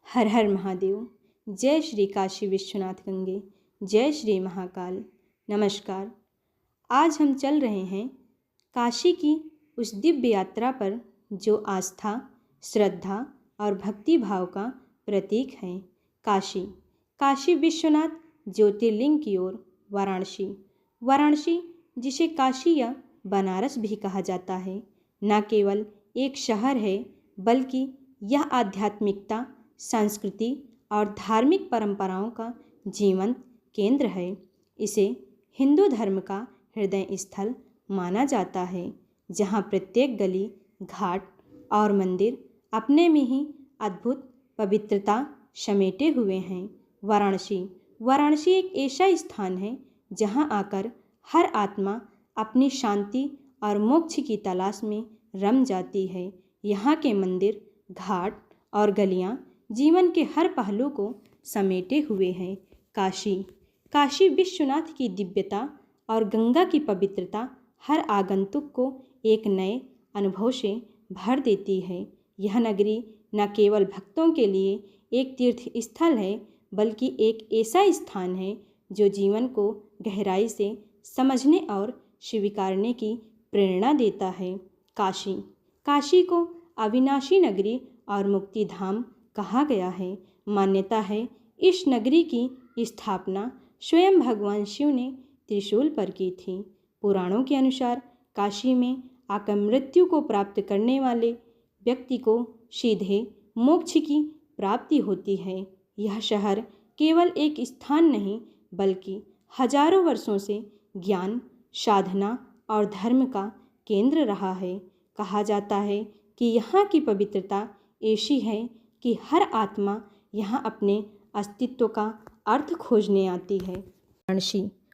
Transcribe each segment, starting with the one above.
हर हर महादेव। जय श्री काशी विश्वनाथ गंगे, जय श्री महाकाल। नमस्कार। आज हम चल रहे हैं काशी की उस दिव्य यात्रा पर जो आस्था, श्रद्धा और भक्ति भाव का प्रतीक है। काशी, काशी विश्वनाथ ज्योतिर्लिंग की ओर वाराणसी। वाराणसी, जिसे काशी या बनारस भी कहा जाता है, न केवल एक शहर है बल्कि यह आध्यात्मिकता, संस्कृति और धार्मिक परंपराओं का जीवंत केंद्र है। इसे हिंदू धर्म का हृदय स्थल माना जाता है, जहाँ प्रत्येक गली, घाट और मंदिर अपने में ही अद्भुत पवित्रता समेटे हुए हैं। वाराणसी एक ऐसा स्थान है जहाँ आकर हर आत्मा अपनी शांति और मोक्ष की तलाश में रम जाती है। यहाँ के मंदिर, घाट और गलियाँ जीवन के हर पहलू को समेटे हुए हैं। काशी विश्वनाथ की दिव्यता और गंगा की पवित्रता हर आगंतुक को एक नए अनुभव से भर देती है। यह नगरी न केवल भक्तों के लिए एक तीर्थ स्थल है बल्कि एक ऐसा स्थान है जो जीवन को गहराई से समझने और स्वीकारने की प्रेरणा देता है। काशी को अविनाशी नगरी और मुक्ति धाम कहा गया है। मान्यता है इस नगरी की स्थापना स्वयं भगवान शिव ने त्रिशूल पर की थी। पुराणों के अनुसार काशी में आकर मृत्यु को प्राप्त करने वाले व्यक्ति को सीधे मोक्ष की प्राप्ति होती है। यह शहर केवल एक स्थान नहीं बल्कि हजारों वर्षों से ज्ञान, साधना और धर्म का केंद्र रहा है। कहा जाता है कि यहाँ की पवित्रता ऐसी है कि हर आत्मा यहाँ अपने अस्तित्व का अर्थ खोजने आती है।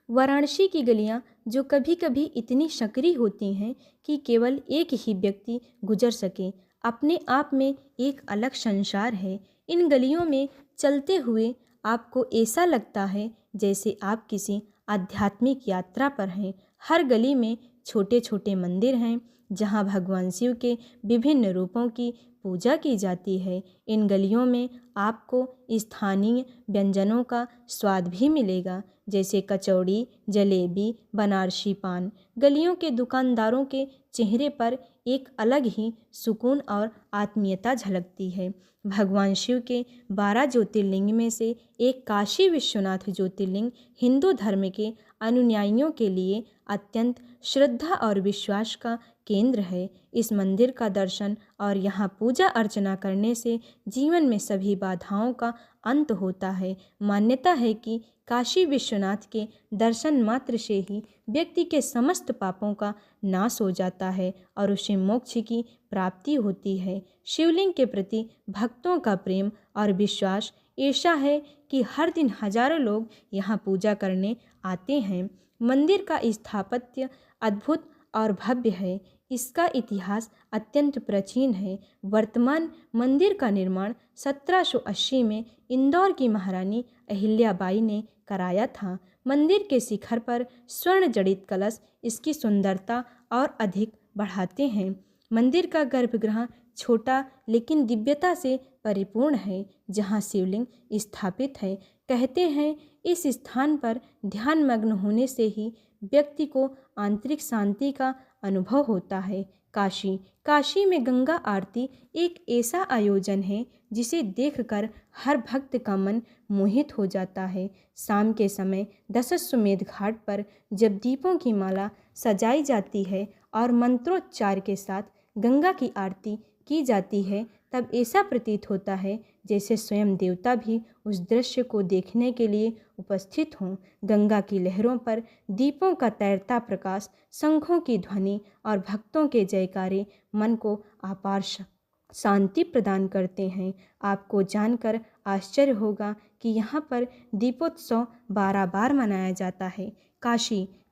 वाराणसी की गलियाँ जो कभी कभी इतनी संकरी होती हैं कि केवल एक ही व्यक्ति गुजर सके, अपने आप में एक अलग संसार है। इन गलियों में चलते हुए आपको ऐसा लगता है जैसे आप किसी आध्यात्मिक यात्रा पर हैं। हर गली में छोटे छोटे मंदिर हैं जहाँ भगवान शिव के विभिन्न रूपों की पूजा की जाती है। इन गलियों में आपको स्थानीय व्यंजनों का स्वाद भी मिलेगा, जैसे कचौड़ी, जलेबी, बनारसी पान। गलियों के दुकानदारों के चेहरे पर एक अलग ही सुकून और आत्मीयता झलकती है। भगवान शिव के 12 ज्योतिर्लिंग में से एक काशी विश्वनाथ ज्योतिर्लिंग हिंदू धर्म के अनुयायियों के लिए अत्यंत श्रद्धा और विश्वास का केंद्र है। इस मंदिर का दर्शन और यहाँ पूजा अर्चना करने से जीवन में सभी बाधाओं का अंत होता है। मान्यता है कि काशी विश्वनाथ के दर्शन मात्र से ही व्यक्ति के समस्त पापों का नाश हो जाता है और उसे मोक्ष की प्राप्ति होती है। शिवलिंग के प्रति भक्तों का प्रेम और विश्वास ऐसा है कि हर दिन हजारों लोग यहाँ पूजा करने आते हैं। मंदिर का स्थापत्य अद्भुत और भव्य है। इसका इतिहास अत्यंत प्राचीन है। वर्तमान मंदिर का निर्माण 1780 में इंदौर की महारानी अहिल्याबाई ने कराया था। मंदिर के शिखर पर स्वर्ण जड़ित कलश इसकी सुंदरता और अधिक बढ़ाते हैं। मंदिर का गर्भगृह छोटा लेकिन दिव्यता से परिपूर्ण है, जहाँ शिवलिंग स्थापित है। कहते हैं इस स्थान पर ध्यान मग्न होने से ही व्यक्ति को आंतरिक शांति का अनुभव होता है। काशी में गंगा आरती एक ऐसा आयोजन है जिसे देखकर हर भक्त का मन मोहित हो जाता है। शाम के समय दशाश्वमेध घाट पर जब दीपों की माला सजाई जाती है और मंत्रोच्चार के साथ गंगा की आरती की जाती है, तब ऐसा प्रतीत होता है जैसे स्वयं देवता भी उस दृश्य को देखने के लिए उपस्थित हों। गंगा की लहरों पर दीपों का तैरता प्रकाश, शंखों की ध्वनि और भक्तों के जयकारे मन को अपार शांति प्रदान करते हैं। आपको जानकर आश्चर्य होगा कि यहाँ पर दीपोत्सव 12 बार मनाया जाता है।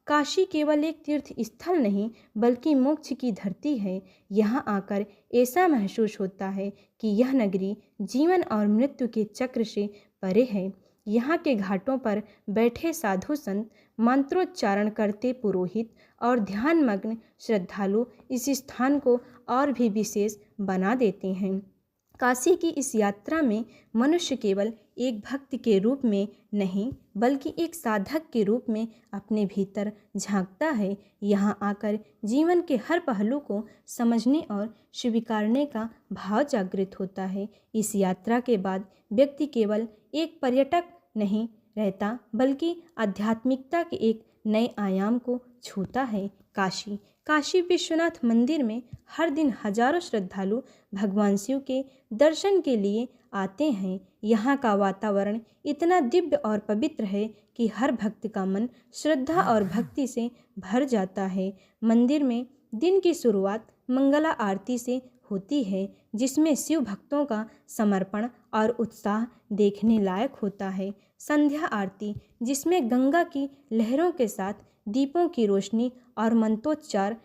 काशी केवल एक तीर्थ स्थल नहीं बल्कि मोक्ष की धरती है। यहाँ आकर ऐसा महसूस होता है कि यह नगरी जीवन और मृत्यु के चक्र से परे है। यहाँ के घाटों पर बैठे साधु संत, मंत्रोच्चारण करते पुरोहित और ध्यानमग्न श्रद्धालु इस स्थान को और भी विशेष बना देते हैं। काशी की इस यात्रा में मनुष्य केवल एक भक्त के रूप में नहीं बल्कि एक साधक के रूप में अपने भीतर झांकता है। यहाँ आकर जीवन के हर पहलू को समझने और स्वीकारने का भाव जागृत होता है। इस यात्रा के बाद व्यक्ति केवल एक पर्यटक नहीं रहता बल्कि आध्यात्मिकता के एक नए आयाम को छूता है। काशी विश्वनाथ मंदिर में हर दिन हजारों श्रद्धालु भगवान शिव के दर्शन के लिए आते हैं। यहाँ का वातावरण इतना दिव्य और पवित्र है कि हर भक्त का मन श्रद्धा और भक्ति से भर जाता है। मंदिर में दिन की शुरुआत मंगला आरती से होती है, जिसमें शिव भक्तों का समर्पण और उत्साह देखने लायक होता है। संध्या आरती, जिसमें गंगा की लहरों के साथ दीपों की रोशनी और मंत्रोच्चार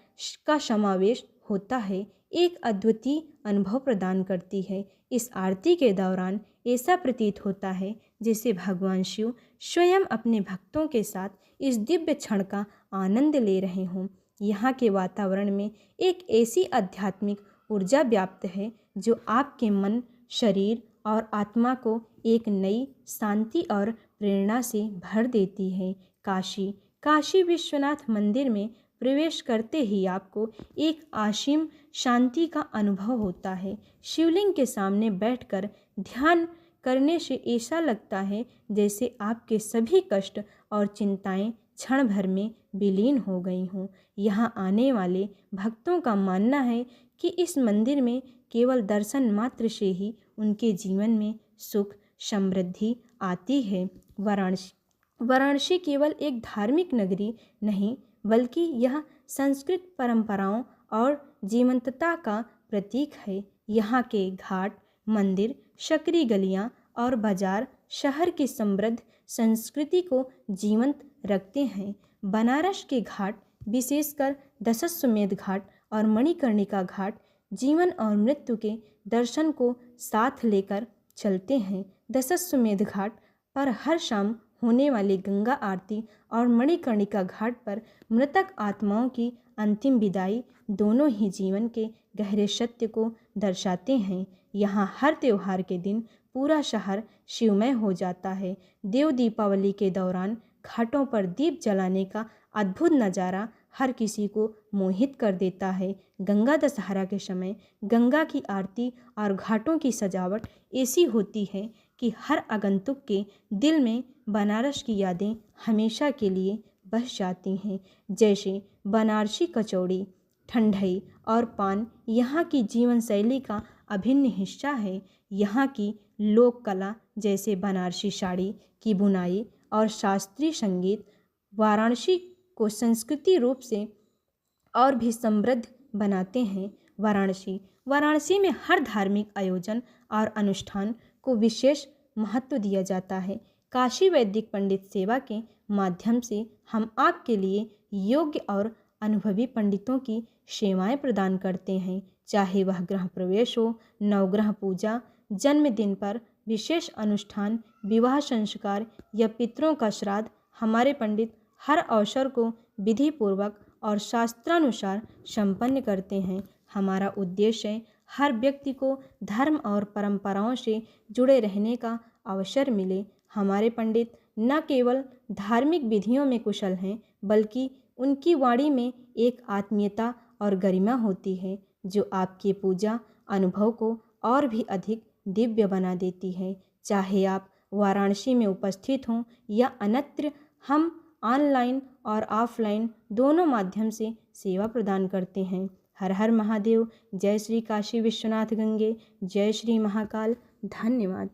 का समावेश होता है, एक अद्वितीय अनुभव प्रदान करती है। इस आरती के दौरान ऐसा प्रतीत होता है जैसे भगवान शिव स्वयं अपने भक्तों के साथ इस दिव्य क्षण का आनंद ले रहे हों। यहाँ के वातावरण में एक ऐसी आध्यात्मिक ऊर्जा व्याप्त है जो आपके मन, शरीर और आत्मा को एक नई शांति और प्रेरणा से भर देती है। काशी विश्वनाथ मंदिर में प्रवेश करते ही आपको एक असीम शांति का अनुभव होता है। शिवलिंग के सामने बैठकर ध्यान करने से ऐसा लगता है जैसे आपके सभी कष्ट और चिंताएं क्षण भर में विलीन हो गई हों। यहाँ आने वाले भक्तों का मानना है कि इस मंदिर में केवल दर्शन मात्र से ही उनके जीवन में सुख समृद्धि आती है। वाराणसी केवल एक धार्मिक नगरी नहीं बल्कि यह संस्कृत परंपराओं और जीवंतता का प्रतीक है। यहाँ के घाट, मंदिर, सकरी गलियाँ और बाजार शहर की समृद्ध संस्कृति को जीवंत रखते हैं। बनारस के घाट, विशेषकर दशाश्वमेध घाट और मणिकर्णिका घाट, जीवन और मृत्यु के दर्शन को साथ लेकर चलते हैं। दशाश्वमेध घाट पर हर शाम होने वाली गंगा आरती और मणिकर्णिका घाट पर मृतक आत्माओं की अंतिम विदाई दोनों ही जीवन के गहरे सत्य को दर्शाते हैं। यहाँ हर त्योहार के दिन पूरा शहर शिवमय हो जाता है। देव दीपावली के दौरान घाटों पर दीप जलाने का अद्भुत नज़ारा हर किसी को मोहित कर देता है। गंगा दशहरा के समय गंगा की आरती और घाटों की सजावट ऐसी होती है कि हर आगंतुक के दिल में बनारस की यादें हमेशा के लिए बस जाती हैं। जैसे बनारसी कचौड़ी, ठंडई और पान यहाँ की जीवन शैली का अभिन्न हिस्सा है। यहाँ की लोक कला जैसे बनारसी साड़ी की बुनाई और शास्त्रीय संगीत वाराणसी को सांस्कृतिक रूप से और भी समृद्ध बनाते हैं। वाराणसी में हर धार्मिक आयोजन और अनुष्ठान को विशेष महत्व दिया जाता है। काशी वैदिक पंडित सेवा के माध्यम से हम आपके लिए योग्य और अनुभवी पंडितों की सेवाएं प्रदान करते हैं। चाहे वह गृह प्रवेश हो, नवग्रह पूजा, जन्मदिन पर विशेष अनुष्ठान, विवाह संस्कार या पितरों का श्राद्ध, हमारे पंडित हर अवसर को विधि पूर्वक और शास्त्रानुसार संपन्न करते हैं। हमारा उद्देश्य हर व्यक्ति को धर्म और परंपराओं से जुड़े रहने का अवसर मिले। हमारे पंडित न केवल धार्मिक विधियों में कुशल हैं बल्कि उनकी वाणी में एक आत्मीयता और गरिमा होती है जो आपके पूजा अनुभव को और भी अधिक दिव्य बना देती है। चाहे आप वाराणसी में उपस्थित हों या अन्यत्र, हम ऑनलाइन और ऑफलाइन दोनों माध्यम से सेवा प्रदान करते हैं। हर हर महादेव। जय श्री काशी विश्वनाथ गंगे। जय श्री महाकाल। धन्यवाद।